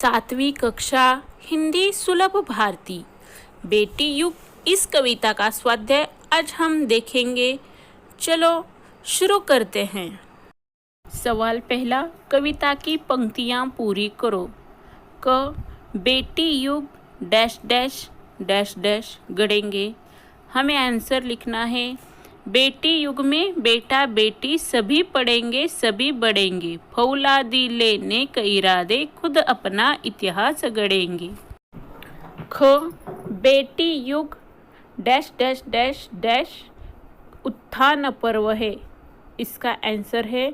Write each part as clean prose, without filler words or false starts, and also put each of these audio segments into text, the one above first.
सातवीं कक्षा हिंदी सुलभ भारती बेटी युग इस कविता का स्वाध्याय आज हम देखेंगे। चलो शुरू करते हैं। सवाल पहला, कविता की पंक्तियां पूरी करो। क बेटी युग डैश डैश डैश डैश गढ़ेंगे। हमें आंसर लिखना है। बेटी युग में बेटा बेटी सभी पढ़ेंगे सभी बढ़ेंगे, फौलादी लेने कई इरादे खुद अपना इतिहास गढ़ेंगे। ख बेटी युग डैश डैश डैश डैश उत्थान पर्व है। इसका आंसर है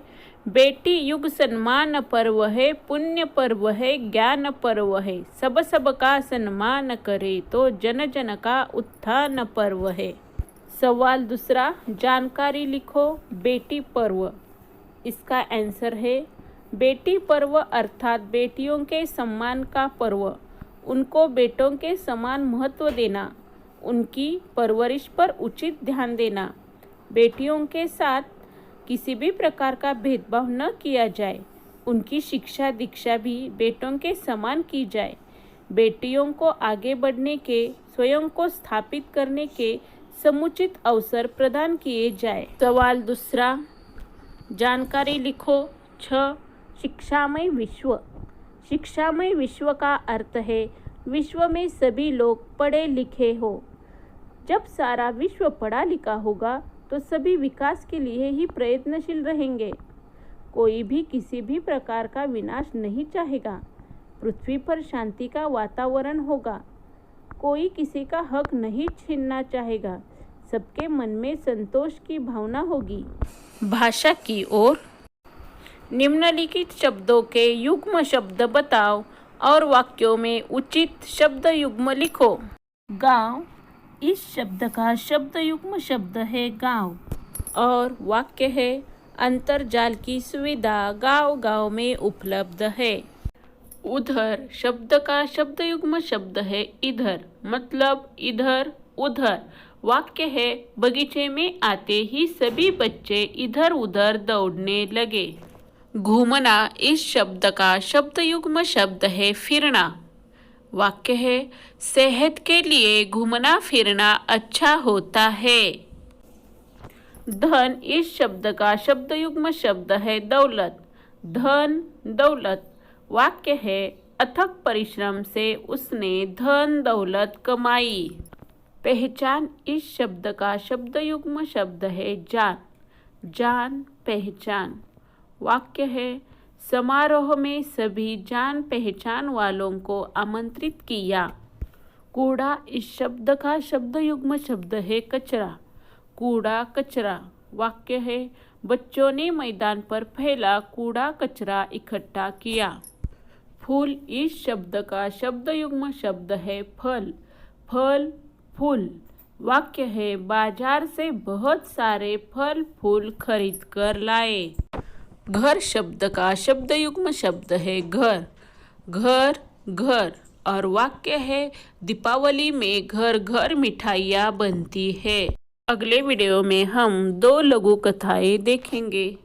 बेटी युग सम्मान पर्व है, पुण्य पर्व है, ज्ञान पर्व है, सब का सम्मान करे तो जन जन का उत्थान पर्व है। सवाल दूसरा, जानकारी लिखो। बेटी पर्व, इसका आंसर है बेटी पर्व अर्थात बेटियों के सम्मान का पर्व, उनको बेटों के समान महत्व देना, उनकी परवरिश पर उचित ध्यान देना, बेटियों के साथ किसी भी प्रकार का भेदभाव न किया जाए, उनकी शिक्षा दीक्षा भी बेटों के समान की जाए, बेटियों को आगे बढ़ने के, स्वयं को स्थापित करने के समुचित अवसर प्रदान किए जाए। सवाल दूसरा, जानकारी लिखो। 6 शिक्षामय विश्व। शिक्षामय विश्व का अर्थ है विश्व में सभी लोग पढ़े लिखे हो। जब सारा विश्व पढ़ा लिखा होगा तो सभी विकास के लिए ही प्रयत्नशील रहेंगे। कोई भी किसी भी प्रकार का विनाश नहीं चाहेगा। पृथ्वी पर शांति का वातावरण होगा। कोई किसी का हक नहीं छीनना चाहेगा। सबके मन में संतोष की भावना होगी। भाषा की ओर, निम्नलिखित शब्दों के युग्म शब्द बताओ और वाक्यों में उचित शब्द युग्म लिखो। गांव, इस शब्द का शब्द युग्म शब्द है गांव और वाक्य है अंतर्जाल की सुविधा गांव गांव में उपलब्ध है। उधर शब्द का शब्द युग्म शब्द है इधर, मतलब इधर उधर। वाक्य है बगीचे में आते ही सभी बच्चे इधर उधर दौड़ने लगे। घूमना, इस शब्द का शब्द युग्म शब्द है फिरना। वाक्य है सेहत के लिए घूमना फिरना अच्छा होता है। धन, इस शब्द का शब्द युग्म शब्द है दौलत। धन दौलत। वाक्य है अथक परिश्रम से उसने धन दौलत कमाई। पहचान, इस शब्द का शब्द युग्म शब्द है जान। जान पहचान। वाक्य है समारोह में सभी जान पहचान वालों को आमंत्रित किया। कूड़ा, इस शब्द का शब्द युग्म शब्द है कचरा। कूड़ा कचरा। वाक्य है बच्चों ने मैदान पर फैला कूड़ा कचरा इकट्ठा किया। फूल, इस शब्द का शब्द युग्म शब्द है फल। फल फूल। वाक्य है बाजार से बहुत सारे फल फूल खरीद कर लाए। घर शब्द का शब्द युग्म शब्द है घर। घर घर। और वाक्य है दीपावली में घर घर मिठाइयाँ बनती है। अगले वीडियो में हम 2 लघु कथाएं देखेंगे।